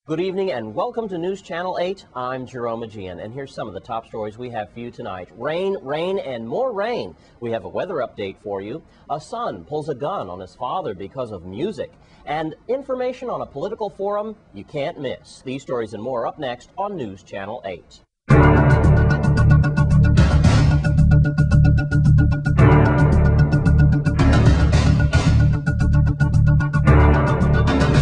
Good evening and welcome to News Channel 8. I'm Jerome Aegean, and here's some of the top stories we have for you tonight. Rain, rain, and more rain. We have a weather update for you. A son pulls a gun on his father because of music. And information on a political forum you can't miss. These stories and more up next on News Channel 8.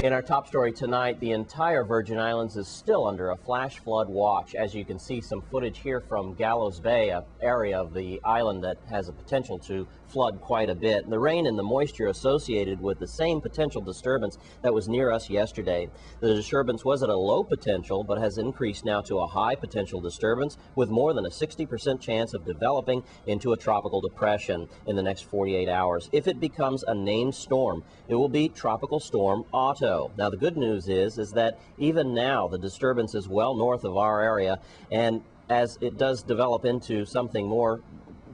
In our top story tonight, the entire Virgin Islands is still under a flash flood watch. As you can see some footage here from Gallows Bay, an area of the island that has a potential to flood quite a bit. The rain and the moisture associated with the same potential disturbance that was near us yesterday. The disturbance was at a low potential, but has increased now to a high potential disturbance with more than a 60% chance of developing into a tropical depression in the next 48 hours. If it becomes a named storm, it will be Tropical Storm Otto. Now, the good news is that even now the disturbance is well north of our area, and as it does develop into something more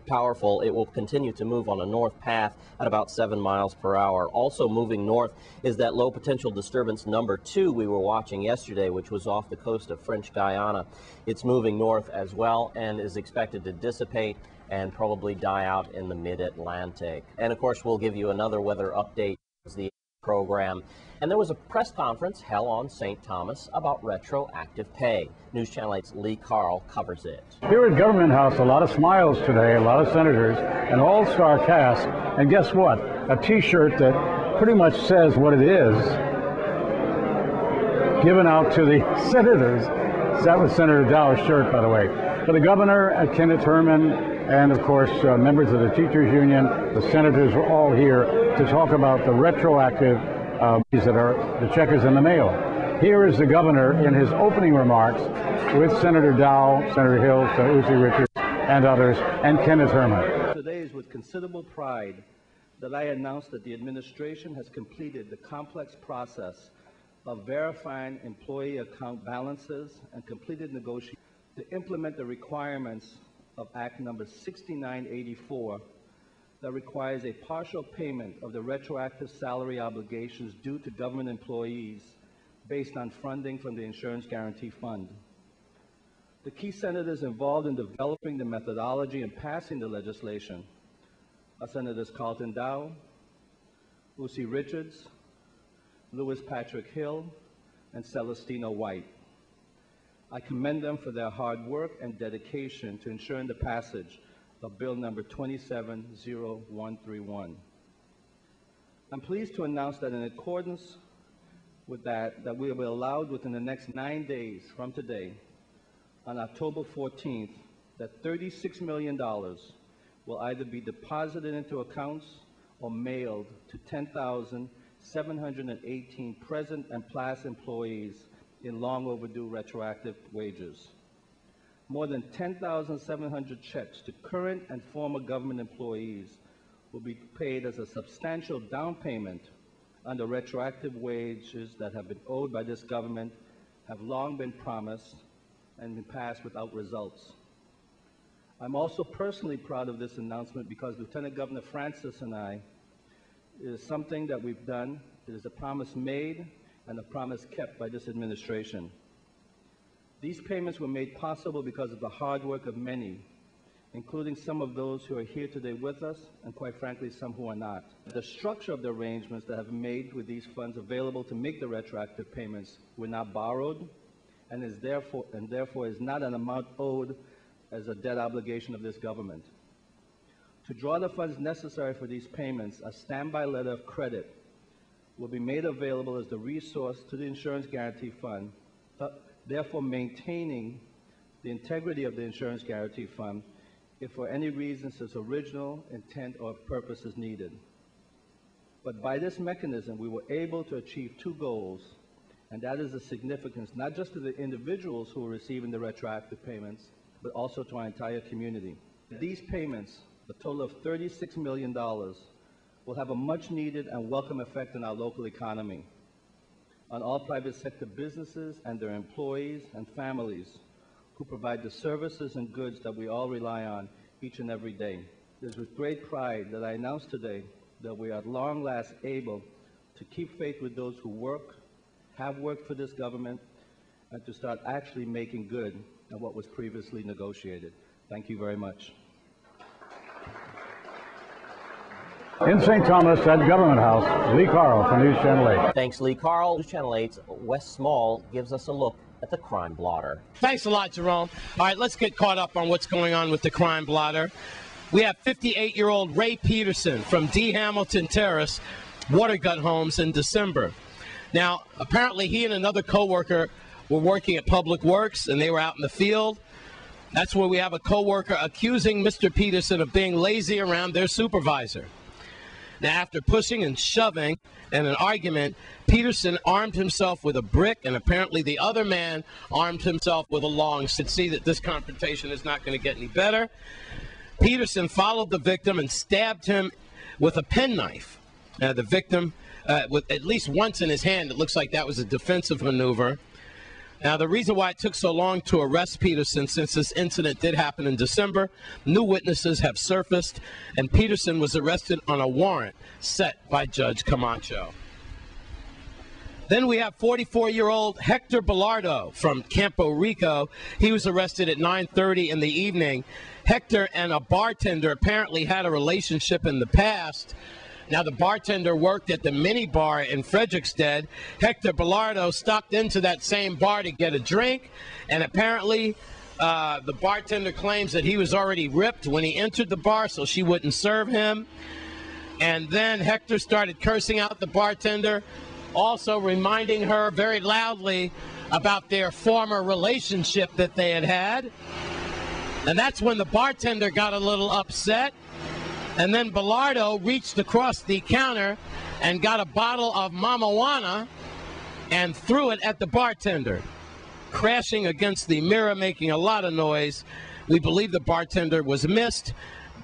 powerful, it will continue to move on a north path at about 7 miles per hour. Also moving north is that low potential disturbance number 2 we were watching yesterday, which was off the coast of French Guiana. It's moving north as well and is expected to dissipate and probably die out in the mid-Atlantic. And of course, we'll give you another weather update as the program. And there was a press conference held on St. Thomas about retroactive pay. News Channel 8's Lee Carl covers it. Here at Government House, a lot of smiles today, a lot of senators, an all-star cast, and guess what? A T-shirt that pretty much says what it is, given out to the senators. That was Senator Dow's shirt, by the way. For the governor, Kenneth Herman, and of course, members of the teachers union, the senators were all here to talk about the retroactive that are the check is in the mail. Here is the governor in his opening remarks with Senator Dow, Senator Hill, Senator Uzi Richards, and others, and Kenneth Herman. Today is with considerable pride that I announce that the administration has completed the complex process of verifying employee account balances and completed negotiations to implement the requirements of Act number 6984 that requires a partial payment of the retroactive salary obligations due to government employees based on funding from the Insurance Guarantee Fund. The key senators involved in developing the methodology and passing the legislation are Senators Carlton Dow, Uzi Richards, Louis Patrick Hill, and Celestino White. I commend them for their hard work and dedication to ensuring the passage of Bill number 270131. I'm pleased to announce that in accordance with that we will be allowed within the next 9 days from today, on October 14th, that $36 million will either be deposited into accounts or mailed to 10,718 present and past employees in long overdue retroactive wages. More than 10,700 checks to current and former government employees will be paid as a substantial down payment on the retroactive wages that have been owed by this government, have long been promised, and been passed without results. I'm also personally proud of this announcement because Lieutenant Governor Francis and I, it is something that we've done. It is a promise made and a promise kept by this administration. These payments were made possible because of the hard work of many, including some of those who are here today with us, and quite frankly, some who are not. The structure of the arrangements that have made with these funds available to make the retroactive payments were not borrowed, and therefore is not an amount owed as a debt obligation of this government. To draw the funds necessary for these payments, a standby letter of credit will be made available as the resource to the Insurance Guarantee Fund, therefore maintaining the integrity of the Insurance Guarantee Fund if for any reason its original intent or purpose is needed. But by this mechanism, we were able to achieve 2 goals, and that is the significance not just to the individuals who are receiving the retroactive payments, but also to our entire community. These payments, a total of $36 million, will have a much needed and welcome effect on our local economy, on all private sector businesses and their employees and families who provide the services and goods that we all rely on each and every day. It is with great pride that I announce today that we are at long last able to keep faith with those who have worked for this government, and to start actually making good on what was previously negotiated. Thank you very much. In St. Thomas at Government House, Lee Carl for News Channel 8. Thanks, Lee Carl. News Channel 8's Wes Small gives us a look at the crime blotter. Thanks a lot, Jerome. All right, let's get caught up on what's going on with the crime blotter. We have 58-year-old Ray Peterson from D. Hamilton Terrace, Watergut Homes in December. Now, apparently he and another co-worker were working at Public Works, and they were out in the field. That's where we have a co-worker accusing Mr. Peterson of being lazy around their supervisor. Now, after pushing and shoving and an argument, Peterson armed himself with a brick, and apparently the other man armed himself with a long stick. See that this confrontation is not going to get any better. Peterson followed the victim and stabbed him with a penknife. The victim, with at least once in his hand, it looks like that was a defensive maneuver. Now, the reason why it took so long to arrest Peterson, since this incident did happen in December, new witnesses have surfaced, and Peterson was arrested on a warrant set by Judge Camacho. Then we have 44-year-old Hector Bilardo from Campo Rico. He was arrested at 9:30 in the evening. Hector and a bartender apparently had a relationship in the past. Now, the bartender worked at the mini bar in Frederiksted. Hector Bilardo stopped into that same bar to get a drink, and apparently the bartender claims that he was already ripped when he entered the bar, so she wouldn't serve him. And then Hector started cursing out the bartender, also reminding her very loudly about their former relationship that they had had. And that's when the bartender got a little upset. And then Bilardo reached across the counter and got a bottle of Mamajuana and threw it at the bartender, crashing against the mirror, making a lot of noise. We believe the bartender was missed,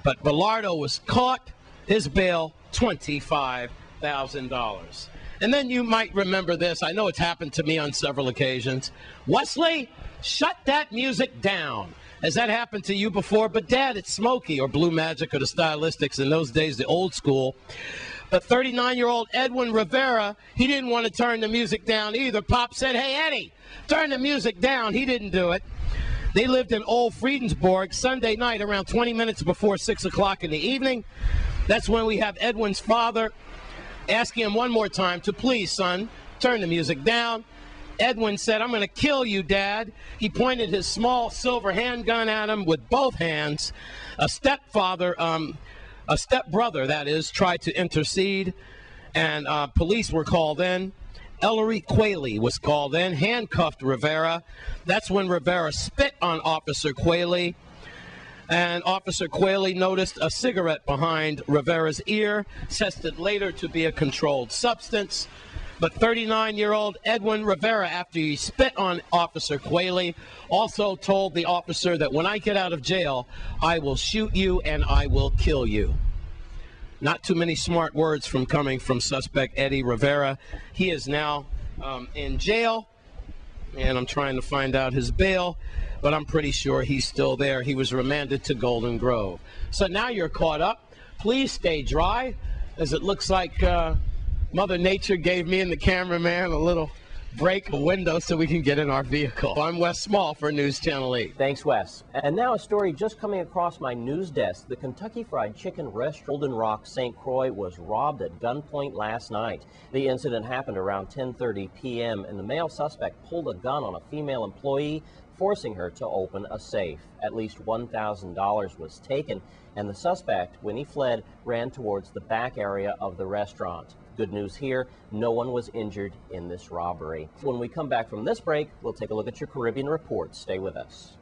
but Bilardo was caught. His bail, $25,000. And then you might remember this. I know it's happened to me on several occasions. Wesley, shut that music down. Has that happened to you before? But, Dad, it's Smokey or Blue Magic or the Stylistics, in those days, the old school. But 39-year-old Edwin Rivera, he didn't want to turn the music down either. Pop said, hey, Eddie, turn the music down. He didn't do it. They lived in Old Friedensborg Sunday night around 20 minutes before 6 o'clock in the evening. That's when we have Edwin's father asking him one more time to please, son, turn the music down. Edwin said, I'm going to kill you, Dad. He pointed his small silver handgun at him with both hands. A stepbrother, that is, tried to intercede, and police were called in. Ellery Qualey was called in, handcuffed Rivera. That's when Rivera spit on Officer Qualey, and Officer Qualey noticed a cigarette behind Rivera's ear, tested later to be a controlled substance. But 39-year-old Edwin Rivera, after he spit on Officer Qualey, also told the officer that when I get out of jail, I will shoot you and I will kill you. Not too many smart words coming from suspect Eddie Rivera. He is now in jail, and I'm trying to find out his bail, but I'm pretty sure he's still there. He was remanded to Golden Grove. So now you're caught up. Please stay dry, as it looks like Mother Nature gave me and the cameraman a little break, a window, so we can get in our vehicle. I'm Wes Small for News Channel 8. Thanks, Wes. And now a story just coming across my news desk. The Kentucky Fried Chicken restaurant Golden Rock, St. Croix was robbed at gunpoint last night. The incident happened around 10:30 p.m. and the male suspect pulled a gun on a female employee, forcing her to open a safe. At least $1,000 was taken, and the suspect, when he fled, ran towards the back area of the restaurant. Good news here, no one was injured in this robbery. When we come back from this break, we'll take a look at your Caribbean report. Stay with us.